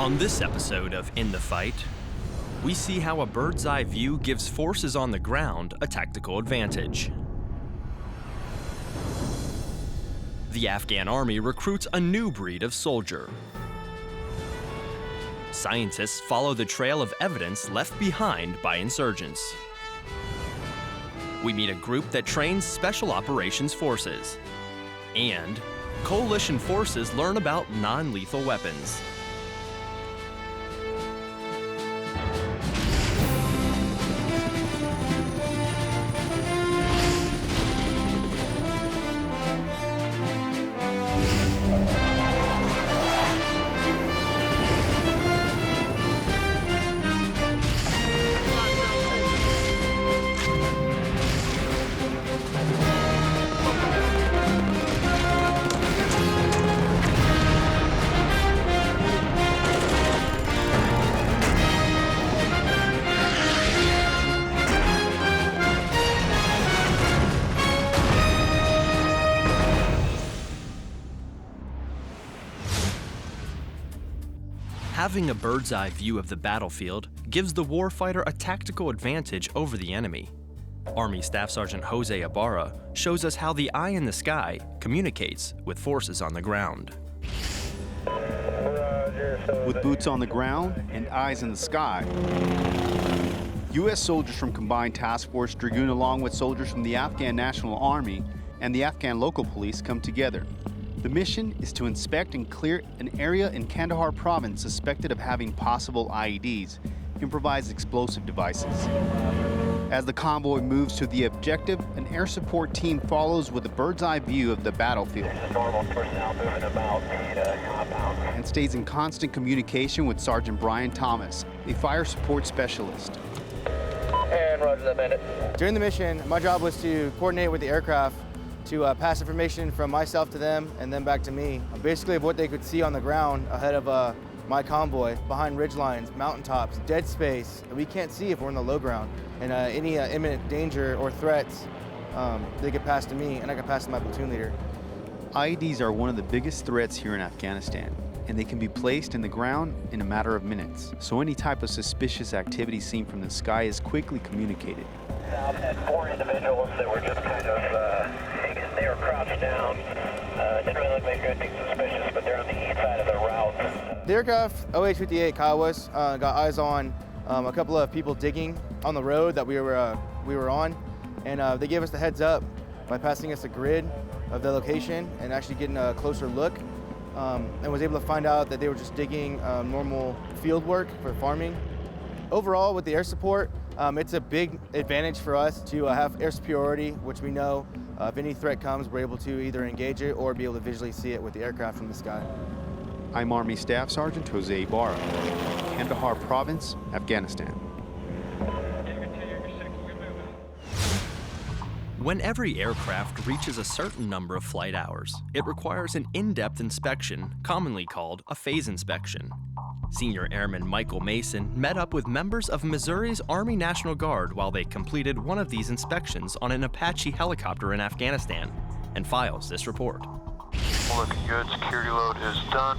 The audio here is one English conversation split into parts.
On this episode of In the Fight, we see how a bird's eye view gives forces on the ground a tactical advantage. The Afghan army recruits a new breed of soldier. Scientists follow the trail of evidence left behind by insurgents. We meet a group that trains special operations forces. And coalition forces learn about non-lethal weapons. Having a bird's eye view of the battlefield gives the warfighter a tactical advantage over the enemy. Army Staff Sergeant Jose Ibarra shows us how the eye in the sky communicates with forces on the ground. With boots on the ground and eyes in the sky, U.S. soldiers from Combined Task Force Dragoon along with soldiers from the Afghan National Army and the Afghan local police come together. The mission is to inspect and clear an area in Kandahar province suspected of having possible IEDs and provides explosive devices. As the convoy moves to the objective, an air support team follows with a bird's eye view of the battlefield and stays in constant communication with Sergeant Brian Thomas, a fire support specialist. And roger that, minute. During the mission, my job was to coordinate with the aircraft to pass information from myself to them and then back to me. Basically of what they could see on the ground ahead of my convoy, behind ridge lines, mountaintops, dead space. We can't see if we're in the low ground. And any imminent danger or threats, they could pass to me and I could pass to my platoon leader. IEDs are one of the biggest threats here in Afghanistan, and they can be placed in the ground in a matter of minutes. So any type of suspicious activity seen from the sky is quickly communicated. I've had 4 individuals that were just kind of they were crouched down. Didn't really look like anything suspicious, but they're on the east side of the route. The aircraft, OH-58 Kiowas, got eyes on a couple of people digging on the road that we were on, and they gave us the heads up by passing us a grid of the location and actually getting a closer look, and was able to find out that they were just digging normal field work for farming. Overall, with the air support, it's a big advantage for us to have air superiority, which we know if any threat comes, we're able to either engage it or be able to visually see it with the aircraft from the sky. I'm Army Staff Sergeant Jose Ibarra, Kandahar Province, Afghanistan. When every aircraft reaches a certain number of flight hours, it requires an in-depth inspection, commonly called a phase inspection. Senior Airman Michael Mason met up with members of Missouri's Army National Guard while they completed one of these inspections on an Apache helicopter in Afghanistan, and files this report. Looking good, security load is done.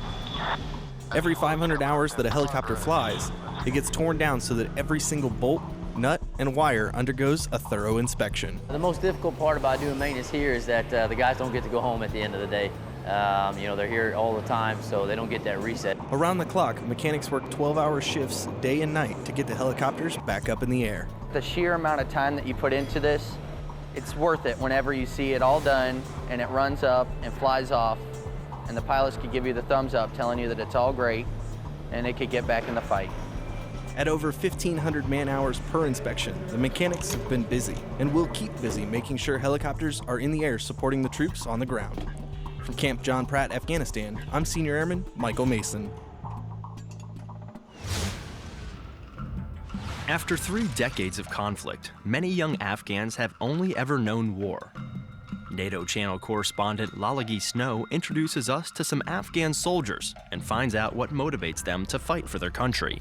Every 500 hours that a helicopter flies, it gets torn down so that every single bolt, nut, and wire undergoes a thorough inspection. The most difficult part about doing maintenance here is that the guys don't get to go home at the end of the day. They're here all the time, so they don't get that reset. Around the clock, mechanics work 12-hour shifts day and night to get the helicopters back up in the air. The sheer amount of time that you put into this, it's worth it whenever you see it all done and it runs up and flies off, and the pilots could give you the thumbs up telling you that it's all great and they could get back in the fight. At over 1,500 man-hours per inspection, the mechanics have been busy and will keep busy making sure helicopters are in the air supporting the troops on the ground. From Camp John Pratt, Afghanistan, I'm Senior Airman Michael Mason. After 3 decades of conflict, many young Afghans have only ever known war. NATO Channel correspondent Lalagi Snow introduces us to some Afghan soldiers and finds out what motivates them to fight for their country.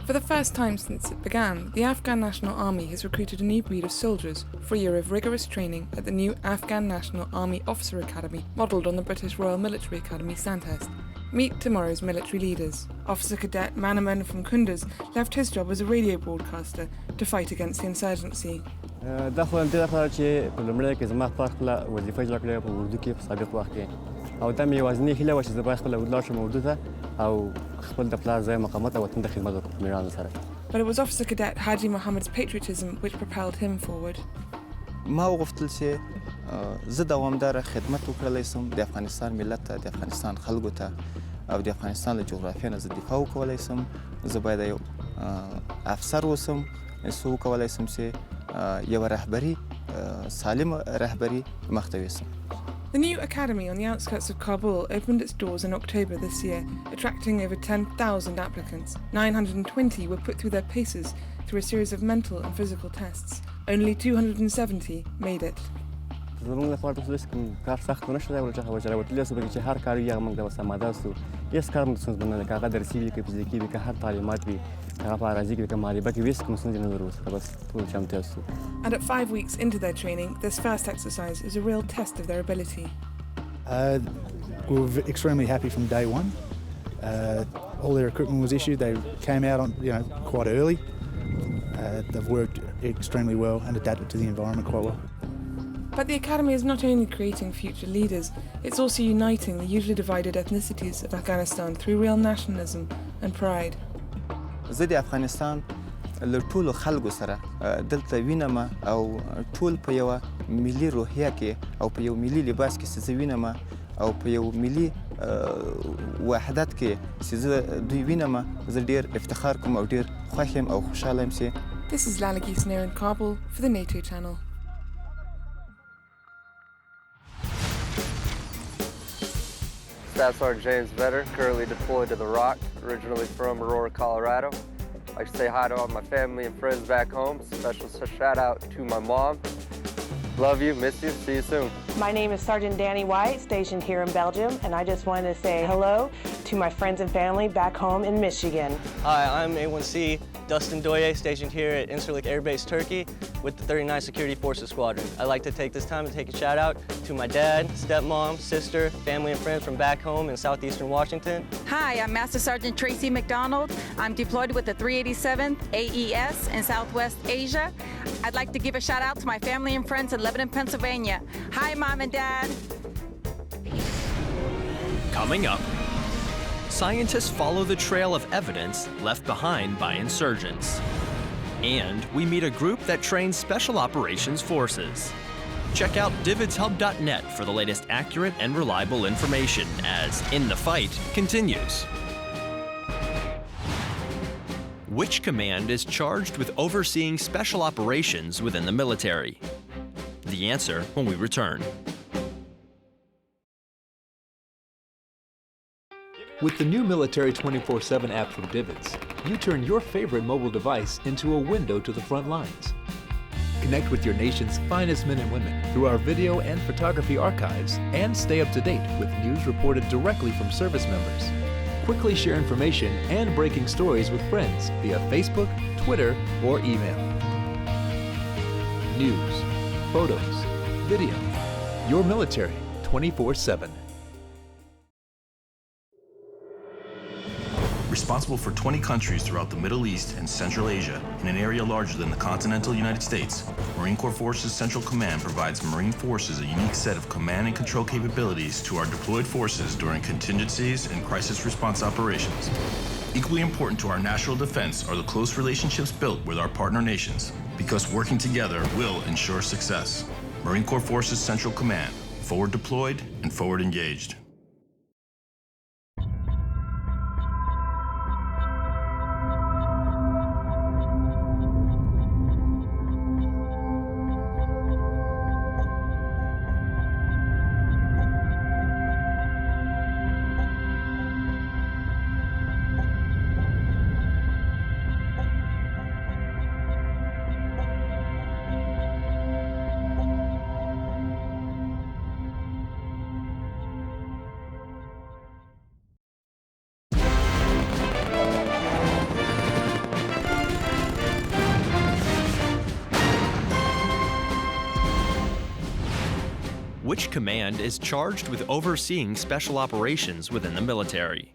For the first time since it began, the Afghan National Army has recruited a new breed of soldiers for a year of rigorous training at the new Afghan National Army Officer Academy, modelled on the British Royal Military Academy Sandhurst. Meet tomorrow's military leaders. Officer Cadet Manaman from Kunduz left his job as a radio broadcaster to fight against the insurgency. دا خو همدې لپاره چې په لومړی کې زما خپله وظیفه اجرا کړې په اردو کې په سابق وخت کې او دا مې یوازینۍ هیله وه چې زه باید خپله ولاړ شم اردو ته او خپل د پلار ځای مقامات او وطن ته خدمت وکړم په مېړانه سره. But it was Officer Cadet Haji Mohammed's patriotism which propelled him forward. ما وغوښتل چې زه دوامداره خدمت وکړلی سم د افغانستان ملت ته د افغانستان خلکو ته او د افغانستان له جغرافیې نه زه دفاع وکولی سم. زه باید یو افسر اوسم څه وکولی سم چې یوه رهبري سالمه رهبري مخته یوسم. The new academy on the outskirts of Kabul opened its doors in October this year, attracting over 10,000 applicants. 920 were put through their paces through a series of mental and physical tests. Only 270 made it. زموږ لپاره داسې کوم کار سخت ونه شو چې هغه راوتلی سو چې هر کار یې موږ د سماده سو هیڅ کار موږ څنګه نه کاغه درسي وي کې فزیکي وي که هر تعلیمات وي هغه په راځي کې کوم مالبه کې ویس کوم څنګه نه وروسته بس ټول چمته سو. And at 5 weeks into their training, this first exercise is a real test of their ability. We were extremely happy from day one. All their equipment was issued. They came out on quite early. They've worked extremely well and adapted to the environment quite well. But the academy is not only creating future leaders, it's also uniting the usually divided ethnicities of Afghanistan through real nationalism and pride. زه د افغانستان له ټولو خلکو سره دلته وینم او ټول په یوه ملي روحیه کې او په یو ملي لباس کې چې زه وینم او په یو ملي وحدت کې چې زه دوی وینم زه ډېر افتخار کوم او ډېر خوښ یم او خوشحاله یم چې. This is Lala Gisner in Kabul for the NATO channel. Staff Sergeant James Vetter, currently deployed to the Rock, originally from Aurora, Colorado. I'd like to say hi to all my family and friends back home. Special shout out to my mom. Love you, miss you, see you soon. My name is Sergeant Danny White, stationed here in Belgium, and I just wanted to say hello to my friends and family back home in Michigan. Hi, I'm A1C Dustin Doye, stationed here at Incirlik Air Base, Turkey, with the 39th Security Forces Squadron. I'd like to take this time to take a shout out to my dad, stepmom, sister, family and friends from back home in southeastern Washington. Hi, I'm Master Sergeant Tracy McDonald. I'm deployed with the 387th AES in Southwest Asia. I'd like to give a shout out to my family and friends in Lebanon, Pennsylvania. Hi, Mom and Dad. Coming up, scientists follow the trail of evidence left behind by insurgents. And we meet a group that trains Special Operations Forces. Check out dividshub.net for the latest accurate and reliable information as In the Fight continues. Which command is charged with overseeing special operations within the military? The answer when we return. With the new Military 24/7 app from Divids, you turn your favorite mobile device into a window to the front lines. Connect with your nation's finest men and women through our video and photography archives and stay up to date with news reported directly from service members. Quickly share information and breaking stories with friends via Facebook, Twitter, or email. News, photos, video. Your military 24/7. Responsible for 20 countries throughout the Middle East and Central Asia, in an area larger than the continental United States, Marine Corps Forces Central Command provides Marine Forces a unique set of command and control capabilities to our deployed forces during contingencies and crisis response operations. Equally important to our national defense are the close relationships built with our partner nations, because working together will ensure success. Marine Corps Forces Central Command, forward deployed and forward engaged. Which command is charged with overseeing special operations within the military?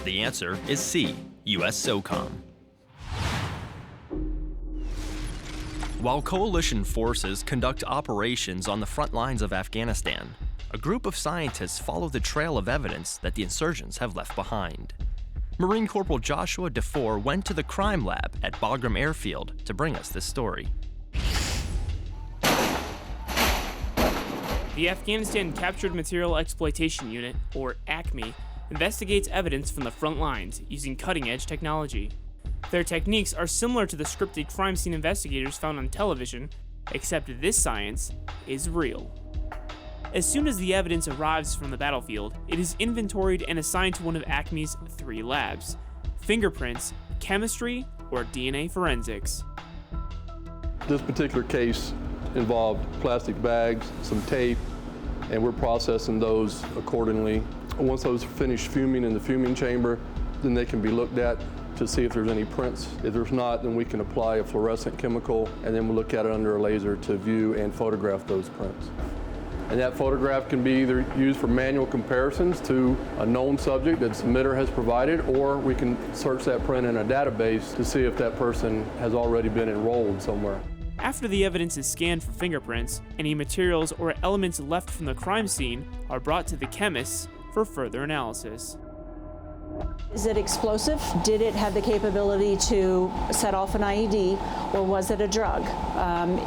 The answer is C, U.S. SOCOM. While coalition forces conduct operations on the front lines of Afghanistan, a group of scientists follow the trail of evidence that the insurgents have left behind. Marine Corporal Joshua DeFore went to the crime lab at Bagram Airfield to bring us this story. The Afghanistan Captured Material Exploitation Unit, or ACME, investigates evidence from the front lines using cutting-edge technology. Their techniques are similar to the scripted crime scene investigators found on television, except this science is real. As soon as the evidence arrives from the battlefield, it is inventoried and assigned to one of ACME's 3 labs: fingerprints, chemistry, or DNA forensics. This particular case involved plastic bags, some tape, and we're processing those accordingly. Once those finish fuming in the fuming chamber, then they can be looked at to see if there's any prints. If there's not, then we can apply a fluorescent chemical, and then we'll look at it under a laser to view and photograph those prints. And that photograph can be either used for manual comparisons to a known subject that the submitter has provided, or we can search that print in a database to see if that person has already been enrolled somewhere. After the evidence is scanned for fingerprints, any materials or elements left from the crime scene are brought to the chemists for further analysis. Is it explosive? Did it have the capability to set off an IED, or was it a drug?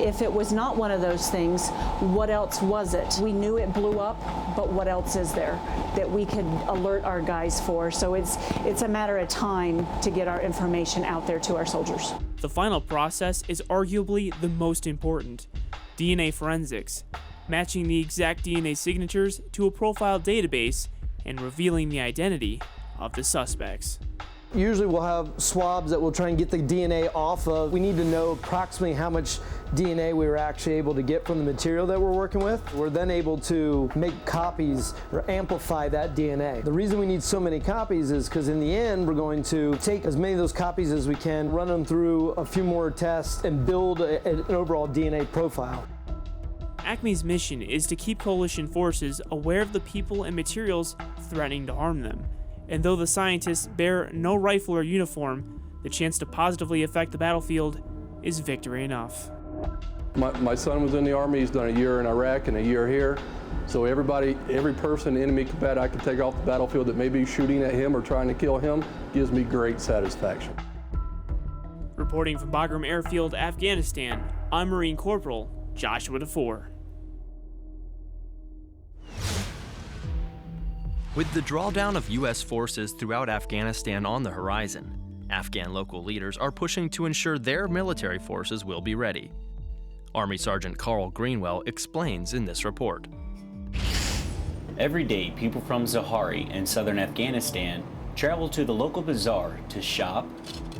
If it was not one of those things, what else was it? We knew it blew up, but what else is there that we could alert our guys for? So it's a matter of time to get our information out there to our soldiers. The final process is arguably the most important: DNA forensics, matching the exact DNA signatures to a profile database and revealing the identity of the suspects. Usually we'll have swabs that we'll try and get the DNA off of. We need to know approximately how much DNA we were actually able to get from the material that we're working with. We're then able to make copies or amplify that DNA. The reason we need so many copies is because in the end we're going to take as many of those copies as we can, run them through a few more tests, and build an overall DNA profile. ACME's mission is to keep coalition forces aware of the people and materials threatening to harm them. And though the scientists bear no rifle or uniform, the chance to positively affect the battlefield is victory enough. My son was in the Army. He's done a year in Iraq and a year here. So every person, enemy combatant I can take off the battlefield that may be shooting at him or trying to kill him gives me great satisfaction. Reporting from Bagram Airfield, Afghanistan, I'm Marine Corporal Joshua DeFore. With the drawdown of U.S. forces throughout Afghanistan on the horizon, Afghan local leaders are pushing to ensure their military forces will be ready. Army Sergeant Carl Greenwell explains in this report. Every day, people from Zahari in southern Afghanistan travel to the local bazaar to shop,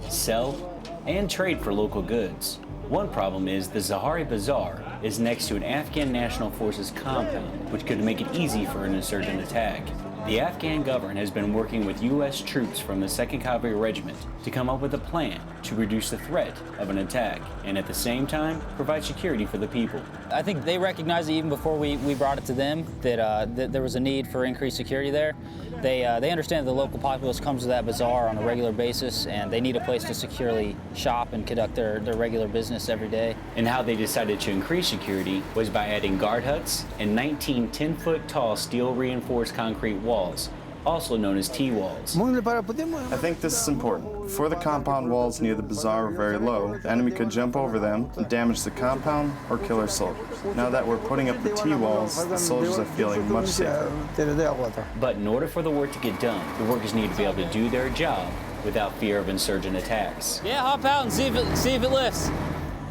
sell, and trade for local goods. One problem is the Zahari Bazaar is next to an Afghan National Forces compound, which could make it easy for an insurgent attack. The Afghan government has been working with U.S. troops from the 2nd Cavalry Regiment to come up with a plan to reduce the threat of an attack and at the same time provide security for the people. I think they recognized even before we brought it to them that there was a need for increased security there. They understand that the local populace comes to that bazaar on a regular basis and they need a place to securely shop and conduct their regular business every day. And how they decided to increase security was by adding guard huts and 19 10-foot tall steel reinforced concrete walls, also known as T-walls. I think this is important. Before the compound walls near the bazaar were very low, the enemy could jump over them and damage the compound or kill our soldiers. Now that we're putting up the T-walls, the soldiers are feeling much safer. But in order for the work to get done, the workers need to be able to do their job without fear of insurgent attacks. Yeah, hop out and see if it lifts.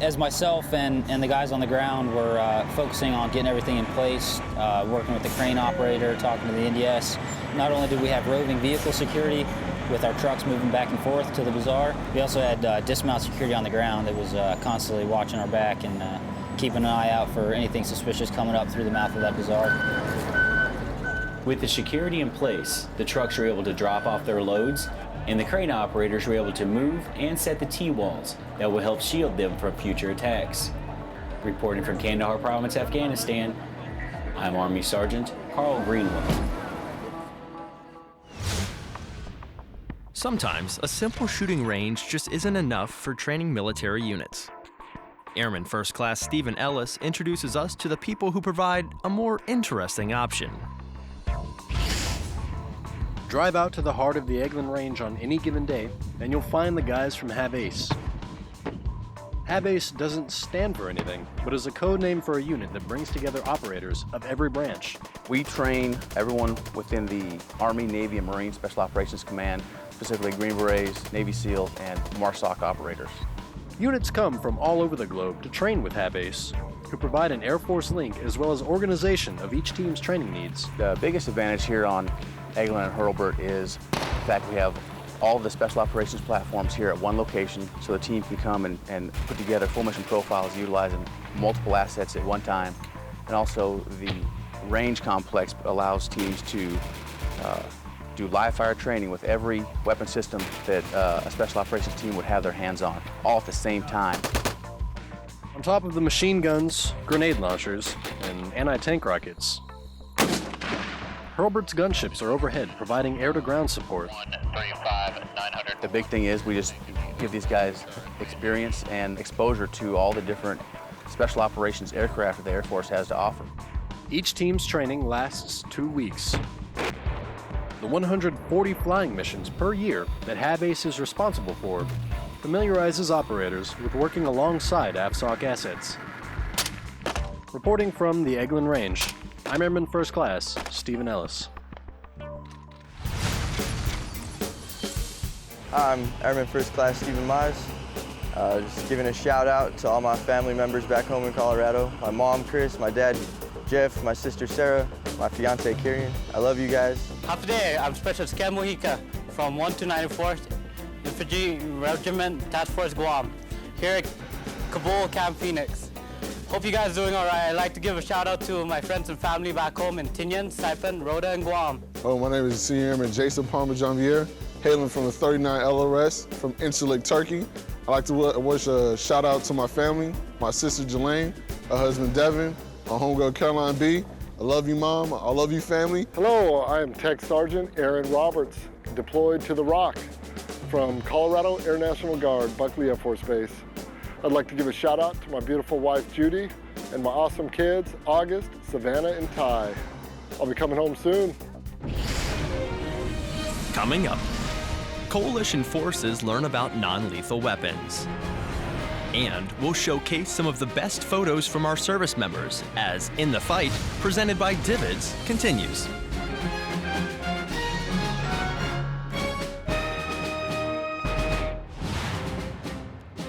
As myself and the guys on the ground were focusing on getting everything in place, working with the crane operator, talking to the NDS. Not only did we have roving vehicle security with our trucks moving back and forth to the bazaar, we also had dismount security on the ground that was constantly watching our back and keeping an eye out for anything suspicious coming up through the mouth of that bazaar. With the security in place, the trucks were able to drop off their loads, and the crane operators were able to move and set the T-walls that will help shield them from future attacks. Reporting from Kandahar Province, Afghanistan, I'm Army Sergeant Carl Greenwell. Sometimes a simple shooting range just isn't enough for training military units. Airman First Class Stephen Ellis introduces us to the people who provide a more interesting option. Drive out to the heart of the Eglin Range on any given day, and you'll find the guys from HAB-ACE. HAB-ACE doesn't stand for anything, but is a code name for a unit that brings together operators of every branch. We train everyone within the Army, Navy, and Marine Special Operations Command, specifically Green Berets, Navy SEAL, and MARSOC operators. Units come from all over the globe to train with HAB-ACE, who provide an Air Force link as well as organization of each team's training needs. The biggest advantage here on Eglin and Hurlburt is the fact we have all of the special operations platforms here at one location, so the team can come and put together full mission profiles utilizing multiple assets at one time. And also the range complex allows teams to do live fire training with every weapon system that a special operations team would have their hands on, all at the same time. On top of the machine guns, grenade launchers, and anti-tank rockets, Hurlburt's gunships are overhead, providing air-to-ground support. 135-900. The big thing is we just give these guys experience and exposure to all the different special operations aircraft that the Air Force has to offer. Each team's training lasts 2 weeks. The 140 flying missions per year that HAB-ACE is responsible for familiarizes operators with working alongside AFSOC assets. Reporting from the Eglin Range, I'm Airman First Class Stephen Ellis. I'm Airman First Class Stephen Mize. Just giving a shout out to all my family members back home in Colorado. My mom, Chris, my dad, Jeff, my sister, Sarah, my fiance, Kieran. I love you guys. Today, I'm Specialist Cam Mojica from 1-294th Infantry Regiment Task Force Guam, here at Kabul, Camp Phoenix. Hope you guys are doing all right. I'd like to give a shout out to my friends and family back home in Tinian, Saipan, Rhoda, and Guam. My name is Senior Airman Jason Palmer-Janvier, hailing from the 39 LRS from Incirlik, Turkey. I'd like to wish a shout out to my family, my sister Jelaine, her husband Devin, my homegirl Caroline B. I love you, Mom. I love you, family. Hello, I am Tech Sergeant Aaron Roberts, deployed to the Rock from Colorado Air National Guard, Buckley Air Force Base. I'd like to give a shout out to my beautiful wife, Judy, and my awesome kids, August, Savannah, and Ty. I'll be coming home soon. Coming up, coalition forces learn about non-lethal weapons. And we'll showcase some of the best photos from our service members as In the Fight, presented by Divots, continues.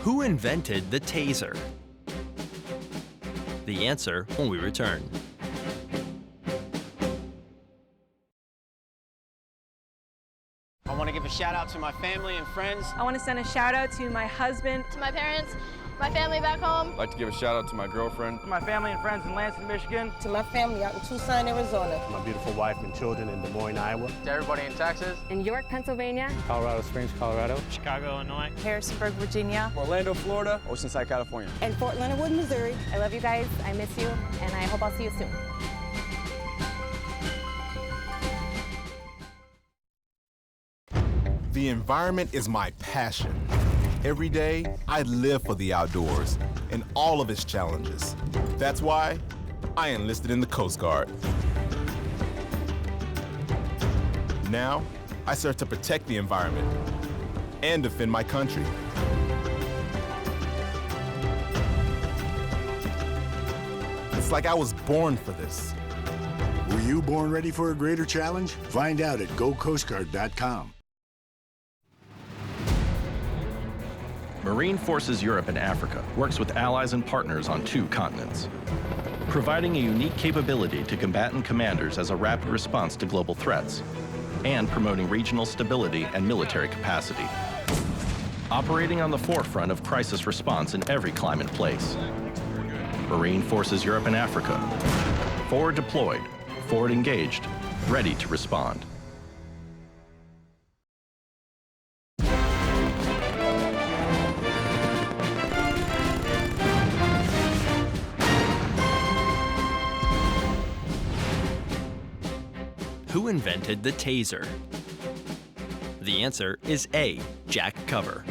Who invented the taser? The answer when we return. I want to give a shout out to my family and friends. I want to send a shout out to my husband, to my parents, my family back home. I'd like to give a shout out to my girlfriend. To my family and friends in Lansing, Michigan. To my family out in Tucson, Arizona. To my beautiful wife and children in Des Moines, Iowa. To everybody in Texas. In York, Pennsylvania. Colorado Springs, Colorado. Chicago, Illinois. Harrisonburg, Virginia. Orlando, Florida. Oceanside, California. And Fort Leonard Wood, Missouri. I love you guys. I miss you. And I hope I'll see you soon. The environment is my passion. Every day, I live for the outdoors and all of its challenges. That's why I enlisted in the Coast Guard. Now, I serve to protect the environment and defend my country. It's like I was born for this. Were you born ready for a greater challenge? Find out at GoCoastGuard.com. Marine Forces Europe and Africa works with allies and partners on 2 continents, providing a unique capability to combatant commanders as a rapid response to global threats, and promoting regional stability and military capacity. Operating on the forefront of crisis response in every climate place. Marine Forces Europe and Africa. Forward deployed, forward engaged, ready to respond. who invented the taser? The answer is A, Jack Cover.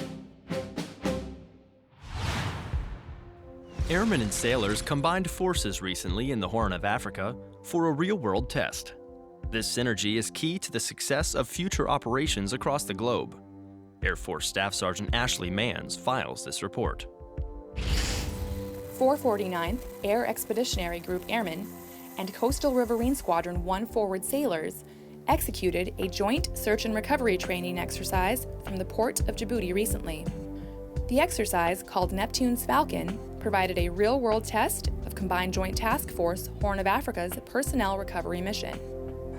Airmen and sailors combined forces recently in the Horn of Africa for a real-world test. This synergy is key to the success of future operations across the globe. Air Force Staff Sergeant Ashley Manns files this report. 449 Air Expeditionary Group Airmen and Coastal Riverine Squadron 1 Forward Sailors executed a joint search and recovery training exercise from the port of Djibouti recently. The exercise, called Neptune's Falcon, provided a real-world test of Combined Joint Task Force Horn of Africa's personnel recovery mission.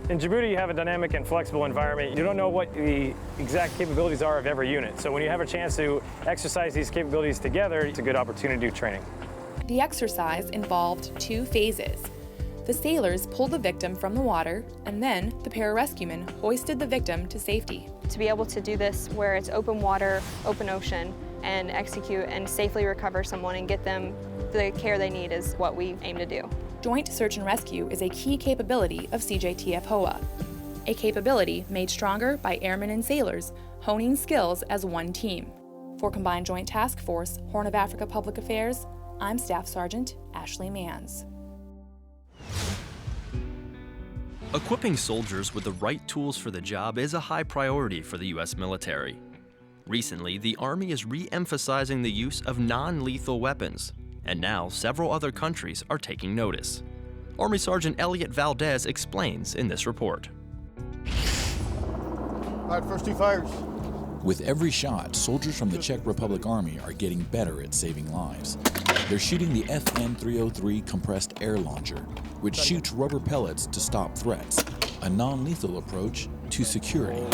In Djibouti, you have a dynamic and flexible environment. You don't know what the exact capabilities are of every unit. So when you have a chance to exercise these capabilities together, it's a good opportunity to do training. The exercise involved 2 phases. The sailors pulled the victim from the water, and then the pararescuemen hoisted the victim to safety. To be able to do this where it's open water, open ocean, and execute and safely recover someone and get them the care they need is what we aim to do. Joint search and rescue is a key capability of CJTF-HOA, a capability made stronger by airmen and sailors honing skills as one team. For Combined Joint Task Force, Horn of Africa Public Affairs, I'm Staff Sergeant Ashley Manns. Equipping soldiers with the right tools for the job is a high priority for the U.S. military. Recently, the Army is re-emphasizing the use of non-lethal weapons, and now several other countries are taking notice. Army Sergeant Elliot Valdez explains in this report. All right, first 2 fires. With every shot, soldiers from the Czech Republic Army are getting better at saving lives. They're shooting the FN-303 compressed air launcher, which shoots rubber pellets to stop threats, a non-lethal approach to security.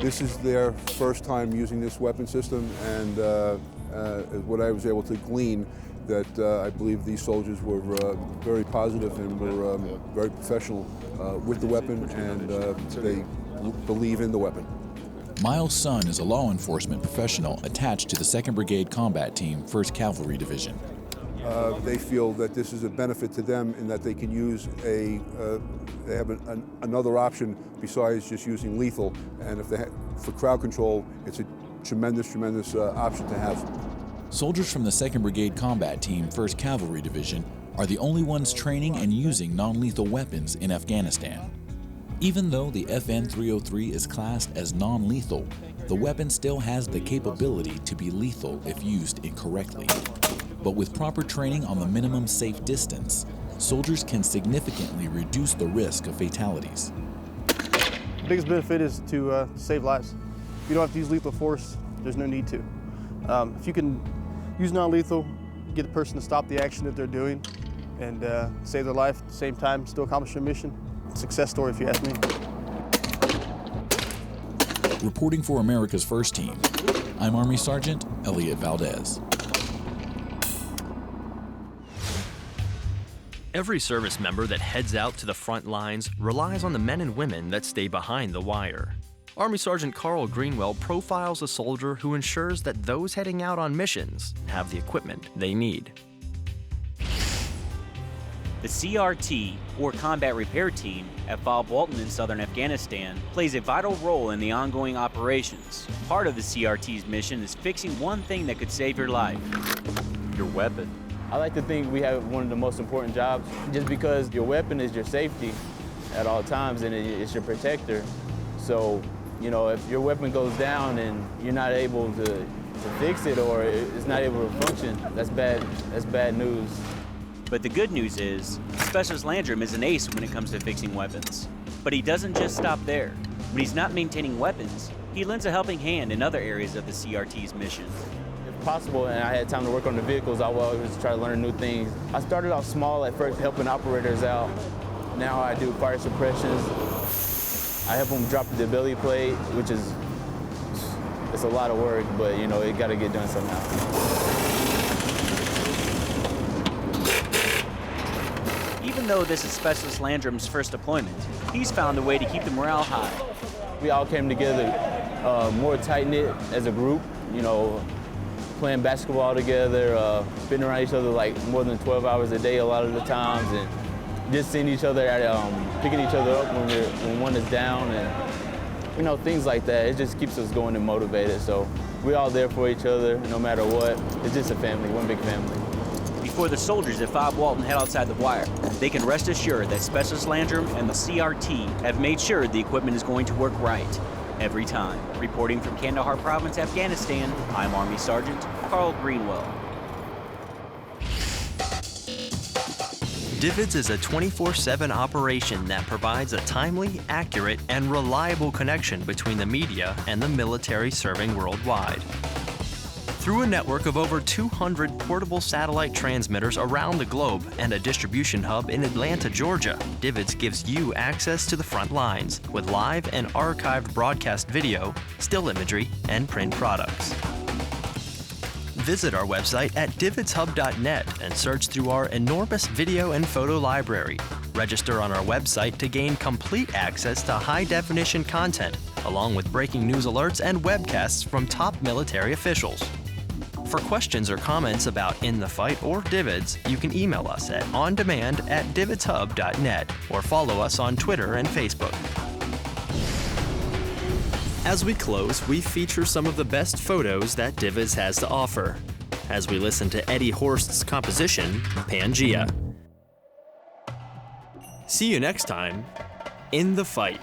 This is their first time using this weapon system, and what I was able to glean, that I believe these soldiers were very positive and were very professional with the weapon, and they believe in the weapon. Miles Sun is a law enforcement professional attached to the 2nd Brigade Combat Team, 1st Cavalry Division. They feel that this is a benefit to them in that they can use they have another option besides just using lethal, and if for crowd control, it's a tremendous option to have. Soldiers from the 2nd Brigade Combat Team, 1st Cavalry Division are the only ones training and using non-lethal weapons in Afghanistan. Even though the FN-303 is classed as non-lethal, the weapon still has the capability to be lethal if used incorrectly. But with proper training on the minimum safe distance, soldiers can significantly reduce the risk of fatalities. The biggest benefit is to save lives. If you don't have to use lethal force, there's no need to. If you can use non-lethal, get the person to stop the action that they're doing, and save their life at the same time, still accomplish their mission, success story if you ask me. Reporting for America's First Team, I'm Army Sergeant Elliot Valdez. Every service member that heads out to the front lines relies on the men and women that stay behind the wire. Army Sergeant Carl Greenwell profiles a soldier who ensures that those heading out on missions have the equipment they need. The CRT, or Combat Repair Team, at Bob Walton in southern Afghanistan plays a vital role in the ongoing operations. Part of the CRT's mission is fixing one thing that could save your life: your weapon. I like to think we have one of the most important jobs, just because your weapon is your safety at all times, and it's your protector. So, you know, if your weapon goes down and you're not able to fix it, or it's not able to function, that's bad news. But the good news is, Specialist Landrum is an ace when it comes to fixing weapons. But he doesn't just stop there. When he's not maintaining weapons, he lends a helping hand in other areas of the CRT's mission. If possible, and I had time to work on the vehicles, I will always try to learn new things. I started off small at first, helping operators out. Now I do fire suppressions. I help them drop the belly plate, which is, it's a lot of work, but you know, it gotta get done somehow. Even though this is Specialist Landrum's first deployment, he's found a way to keep the morale high. We all came together more tight-knit as a group, you know, playing basketball together, spending around each other like more than 12 hours a day a lot of the times, and just seeing each other at picking each other up when one is down, and things like that. It just keeps us going and motivated. So we're all there for each other, no matter what. It's just a family, one big family. Before the soldiers at 5 Walton head outside the wire, they can rest assured that Specialist Landrum and the CRT have made sure the equipment is going to work right every time. Reporting from Kandahar Province, Afghanistan, I'm Army Sergeant Carl Greenwell. DVIDS is a 24/7 operation that provides a timely, accurate, and reliable connection between the media and the military serving worldwide. Through a network of over 200 portable satellite transmitters around the globe and a distribution hub in Atlanta, Georgia, DVIDS gives you access to the front lines with live and archived broadcast video, still imagery, and print products. Visit our website at dividshub.net and search through our enormous video and photo library. Register on our website to gain complete access to high-definition content, along with breaking news alerts and webcasts from top military officials. For questions or comments about In the Fight or DVIDS, you can email us at ondemand@dividshub.net or follow us on Twitter and Facebook. As we close, we feature some of the best photos that DVIDS has to offer, as we listen to Eddie Horst's composition, Pangea. See you next time, In the Fight.